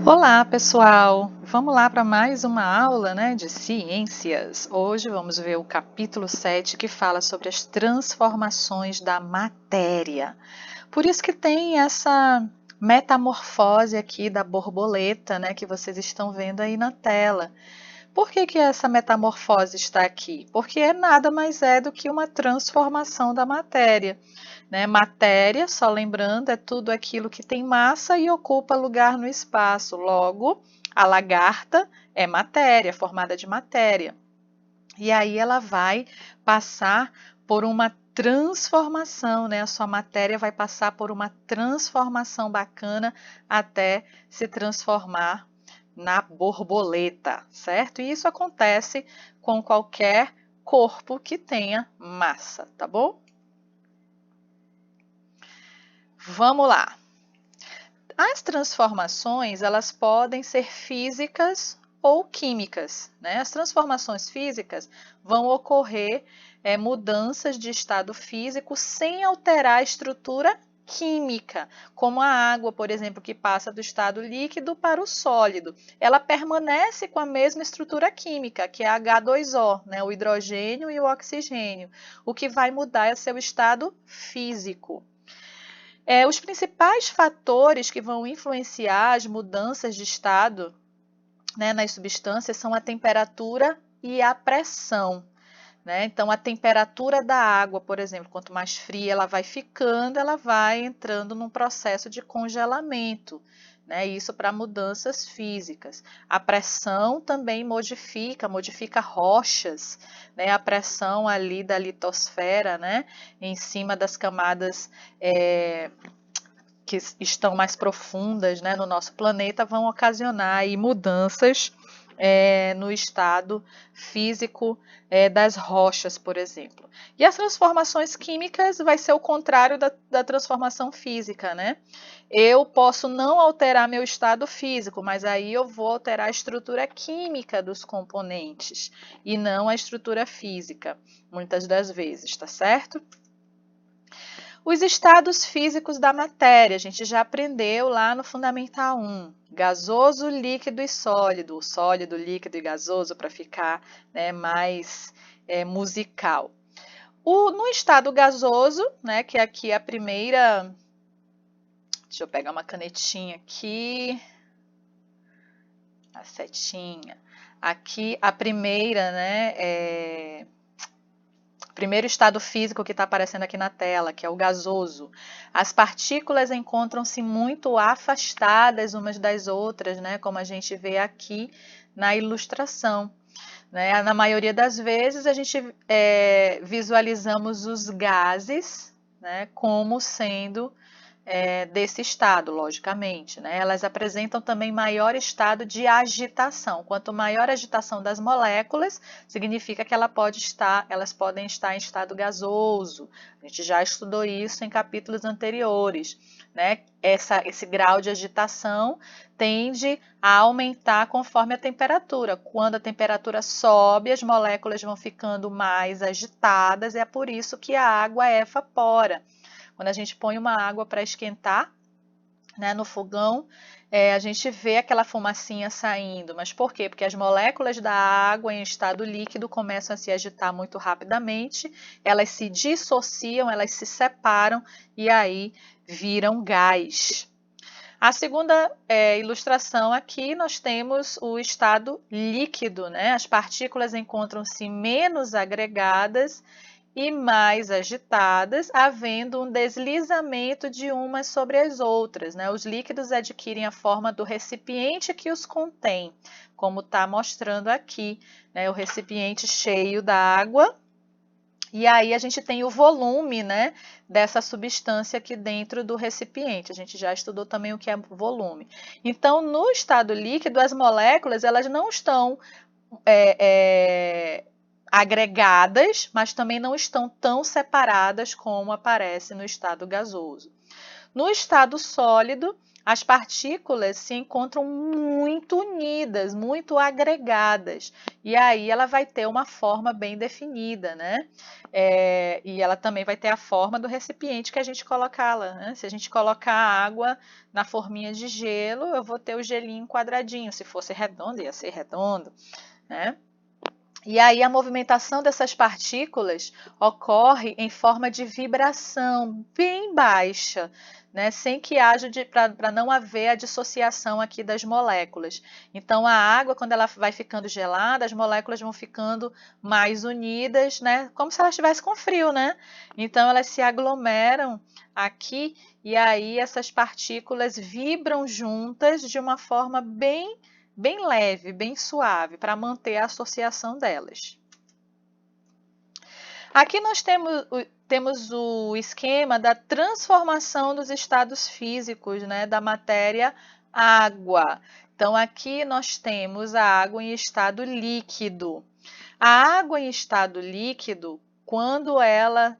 Olá, pessoal! Vamos lá para mais uma aula, de ciências. Hoje vamos ver o capítulo 7 que fala sobre as transformações da matéria. Por isso que tem essa metamorfose aqui da borboleta, que vocês estão vendo aí na tela. Por que essa metamorfose está aqui? Porque nada mais é do que uma transformação da matéria. Matéria, só lembrando, é tudo aquilo que tem massa e ocupa lugar no espaço. Logo, a lagarta é matéria, formada de matéria. E aí ela vai passar por uma transformação, A sua matéria vai passar por uma transformação bacana até se transformar na borboleta, certo? E isso acontece com qualquer corpo que tenha massa, tá bom? Vamos lá. As transformações, elas podem ser físicas ou químicas, As transformações físicas vão ocorrer mudanças de estado físico sem alterar a estrutura química, como a água, por exemplo, que passa do estado líquido para o sólido. Ela permanece com a mesma estrutura química, que é H2O, o hidrogênio e o oxigênio. O que vai mudar é seu estado físico. Os principais fatores que vão influenciar as mudanças de estado, nas substâncias são a temperatura e a pressão. Então, a temperatura da água, por exemplo, quanto mais fria ela vai ficando, ela vai entrando num processo de congelamento. Isso para mudanças físicas. A pressão também modifica rochas, A pressão ali da litosfera, em cima das camadas que estão mais profundas, no nosso planeta, vão ocasionar aí mudanças no estado físico das rochas, por exemplo. E as transformações químicas vai ser o contrário da transformação física, Eu posso não alterar meu estado físico, mas aí eu vou alterar a estrutura química dos componentes e não a estrutura física, muitas das vezes, tá certo? Os estados físicos da matéria, a gente já aprendeu lá no Fundamental 1. Gasoso, líquido e sólido. O sólido, líquido e gasoso para ficar mais musical. No estado gasoso, que aqui é a primeira... Deixa eu pegar uma canetinha aqui. A setinha. Aqui a primeira, primeiro estado físico que está aparecendo aqui na tela, que é o gasoso. As partículas encontram-se muito afastadas umas das outras, como a gente vê aqui na ilustração. Na maioria das vezes, a gente visualizamos os gases como sendo desse estado, logicamente. Elas apresentam também maior estado de agitação. Quanto maior a agitação das moléculas, significa que elas podem estar em estado gasoso. A gente já estudou isso em capítulos anteriores. Esse grau de agitação tende a aumentar conforme a temperatura. Quando a temperatura sobe, as moléculas vão ficando mais agitadas, e é por isso que a água evapora. Quando a gente põe uma água para esquentar, no fogão, a gente vê aquela fumacinha saindo. Mas por quê? Porque as moléculas da água em estado líquido começam a se agitar muito rapidamente, elas se dissociam, elas se separam e aí viram gás. A segunda ilustração aqui, nós temos o estado líquido, As partículas encontram-se menos agregadas e mais agitadas, havendo um deslizamento de umas sobre as outras. Os líquidos adquirem a forma do recipiente que os contém, como está mostrando aqui, o recipiente cheio d'água. E aí a gente tem o volume, dessa substância aqui dentro do recipiente. A gente já estudou também o que é volume. Então, no estado líquido, as moléculas elas não estão agregadas, mas também não estão tão separadas como aparece no estado gasoso. No estado sólido, as partículas se encontram muito unidas, muito agregadas, e aí ela vai ter uma forma bem definida, né? E ela também vai ter a forma do recipiente que a gente colocá-la, né? Se a gente colocar a água na forminha de gelo, eu vou ter o gelinho quadradinho. Se fosse redondo, ia ser redondo, né? E aí a movimentação dessas partículas ocorre em forma de vibração bem baixa, né? Sem que haja, para não haver a dissociação aqui das moléculas. Então a água, quando ela vai ficando gelada, as moléculas vão ficando mais unidas, né? Como se elas estivessem com frio, né? Então elas se aglomeram aqui e aí essas partículas vibram juntas de uma forma bem leve, bem suave, para manter a associação delas. Aqui nós temos o esquema da transformação dos estados físicos, né, da matéria água. Então, aqui nós temos a água em estado líquido. A água em estado líquido, quando ela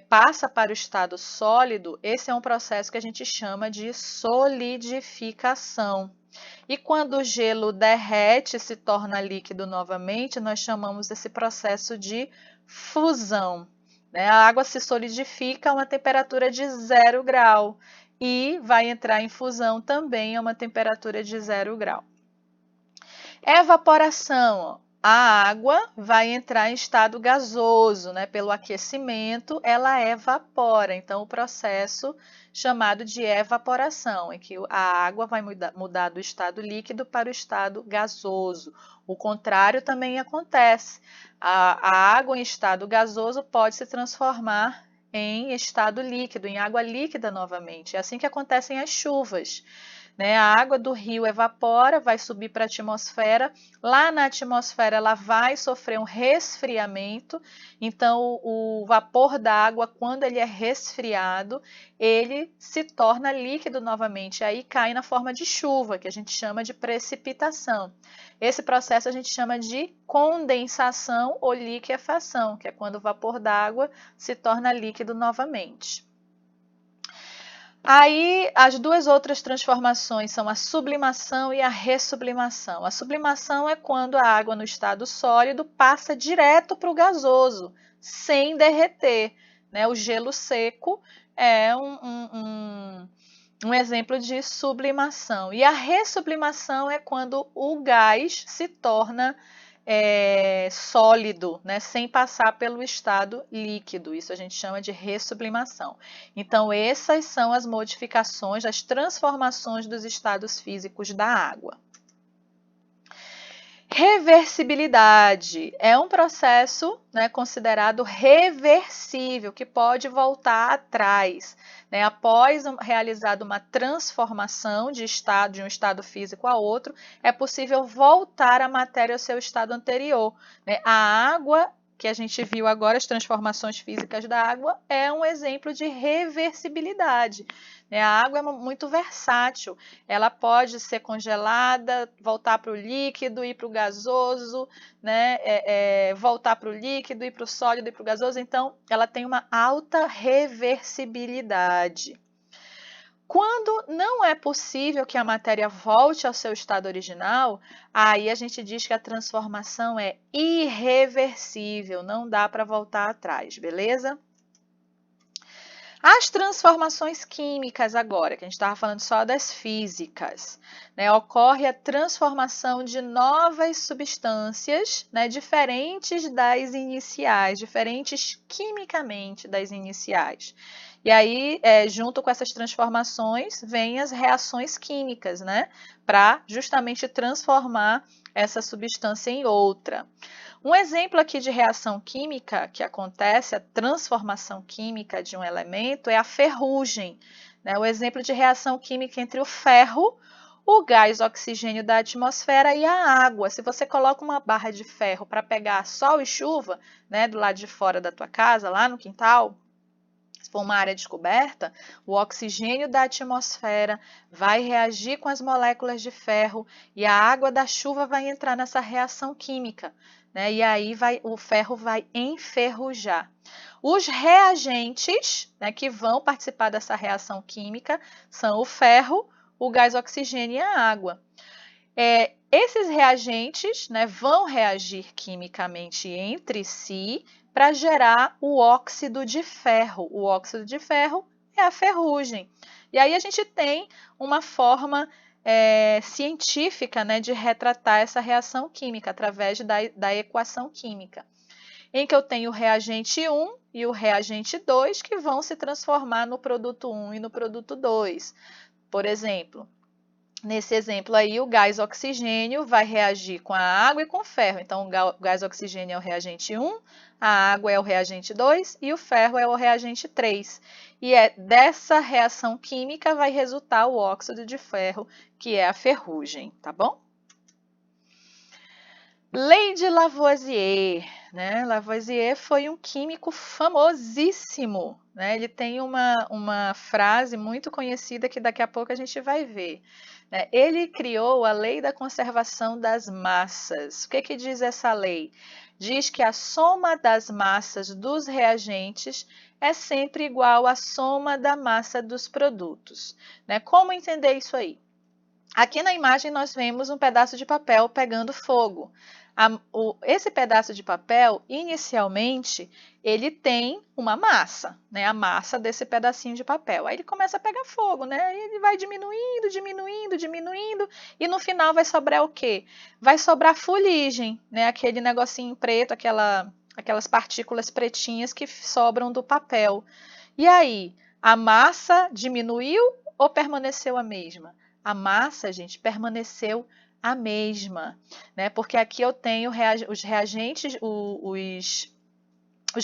passa para o estado sólido, esse é um processo que a gente chama de solidificação. E quando o gelo derrete e se torna líquido novamente, nós chamamos esse processo de fusão, né? A água se solidifica a uma temperatura de 0 grau e vai entrar em fusão também a uma temperatura de 0 grau. Evaporação. A água vai entrar em estado gasoso, né? Pelo aquecimento, ela evapora. Então, o processo chamado de evaporação, em que a água vai mudar do estado líquido para o estado gasoso. O contrário também acontece. A água em estado gasoso pode se transformar em estado líquido, em água líquida novamente. É assim que acontecem as chuvas. A água do rio evapora, vai subir para a atmosfera. Lá na atmosfera ela vai sofrer um resfriamento. Então, o vapor da água, quando ele é resfriado, ele se torna líquido novamente. Aí cai na forma de chuva, que a gente chama de precipitação. Esse processo a gente chama de condensação ou liquefação, que é quando o vapor da água se torna líquido novamente. Aí, as duas outras transformações são a sublimação e a ressublimação. A sublimação é quando a água no estado sólido passa direto para o gasoso, sem derreter, né? O gelo seco é um exemplo de sublimação. E a ressublimação é quando o gás se torna sólido, né, sem passar pelo estado líquido. Isso a gente chama de ressublimação. Então, essas são as modificações, as transformações dos estados físicos da água. Reversibilidade é um processo, né, considerado reversível, que pode voltar atrás. Né? Após realizada uma transformação de um estado físico a outro, é possível voltar a matéria ao seu estado anterior. Né? A água, que a gente viu agora, as transformações físicas da água, é um exemplo de reversibilidade. A água é muito versátil, ela pode ser congelada, voltar para o líquido, ir para o gasoso, né? Voltar para o líquido, ir para o sólido, ir para o gasoso, então ela tem uma alta reversibilidade. Quando não é possível que a matéria volte ao seu estado original, aí a gente diz que a transformação é irreversível, não dá para voltar atrás, beleza? As transformações químicas agora, que a gente estava falando só das físicas, né? Ocorre a transformação de novas substâncias, né? Diferentes das iniciais, diferentes quimicamente das iniciais. E aí, junto com essas transformações, vêm as reações químicas, né? Para justamente transformar essa substância em outra. Um exemplo aqui de reação química que acontece, a transformação química de um elemento, é a ferrugem. Né? O exemplo de reação química entre o ferro, o gás oxigênio da atmosfera e a água. Se você coloca uma barra de ferro para pegar sol e chuva, né, do lado de fora da tua casa, lá no quintal, se for uma área descoberta, o oxigênio da atmosfera vai reagir com as moléculas de ferro e a água da chuva vai entrar nessa reação química, né? E aí o ferro vai enferrujar. Os reagentes, né, que vão participar dessa reação química são o ferro, o gás oxigênio e a água. Esses reagentes, né, vão reagir quimicamente entre si para gerar o óxido de ferro. O óxido de ferro é a ferrugem. E aí a gente tem uma forma científica, né, de retratar essa reação química através da equação química, em que eu tenho o reagente 1 e o reagente 2 que vão se transformar no produto 1 e no produto 2. Por exemplo, nesse exemplo aí, o gás oxigênio vai reagir com a água e com o ferro. Então, o gás oxigênio é o reagente 1, a água é o reagente 2 e o ferro é o reagente 3. E dessa reação química vai resultar o óxido de ferro, que é a ferrugem, tá bom? Lei de Lavoisier, né? Lavoisier foi um químico famosíssimo, né? Ele tem uma frase muito conhecida que daqui a pouco a gente vai ver, né? Ele criou a lei da conservação das massas. O que que diz essa lei? Diz que a soma das massas dos reagentes é sempre igual à soma da massa dos produtos, né? Como entender isso aí? Aqui na imagem nós vemos um pedaço de papel pegando fogo. Esse pedaço de papel, inicialmente, ele tem uma massa, né? A massa desse pedacinho de papel. Aí ele começa a pegar fogo, né? Aí ele vai diminuindo, diminuindo, diminuindo, e no final vai sobrar o quê? Vai sobrar fuligem, né? Aquele negocinho preto, aquelas partículas pretinhas que sobram do papel. E aí, a massa diminuiu ou permaneceu a mesma? A massa, gente, permaneceu a mesma, né? Porque aqui eu tenho os reagentes, os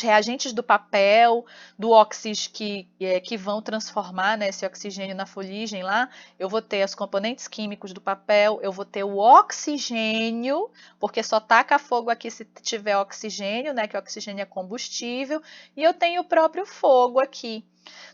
reagentes do papel, do oxigênio que vão transformar, né, esse oxigênio na fuligem lá. Eu vou ter os componentes químicos do papel, eu vou ter o oxigênio, porque só taca fogo aqui se tiver oxigênio, né, que o oxigênio é combustível, e eu tenho o próprio fogo aqui.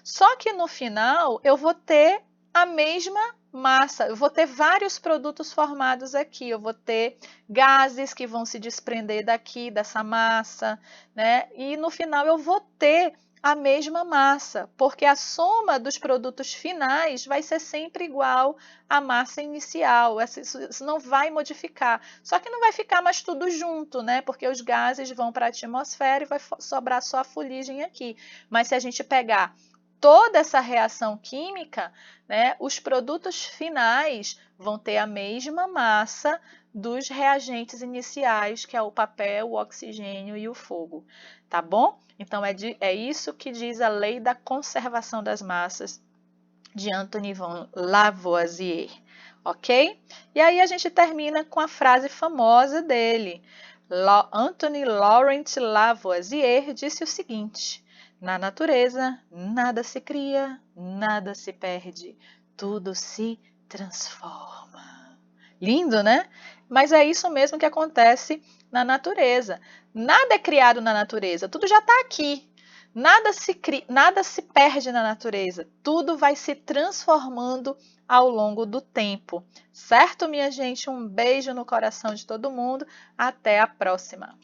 Só que no final eu vou ter a mesma massa, eu vou ter vários produtos formados aqui, eu vou ter gases que vão se desprender daqui, dessa massa, né? E no final eu vou ter a mesma massa, porque a soma dos produtos finais vai ser sempre igual à massa inicial, isso não vai modificar, só que não vai ficar mais tudo junto, né? Porque os gases vão para a atmosfera e vai sobrar só a fuligem aqui, mas se a gente pegar toda essa reação química, né, os produtos finais vão ter a mesma massa dos reagentes iniciais, que é o papel, o oxigênio e o fogo, tá bom? Então, é isso que diz a lei da conservação das massas de Antoine von Lavoisier, ok? E aí a gente termina com a frase famosa dele. Antoine Laurent Lavoisier disse o seguinte: na natureza, nada se cria, nada se perde, tudo se transforma. Lindo, né? Mas é isso mesmo que acontece na natureza. Nada é criado na natureza, tudo já está aqui. Nada se perde na natureza, tudo vai se transformando ao longo do tempo. Certo, minha gente? Um beijo no coração de todo mundo. Até a próxima!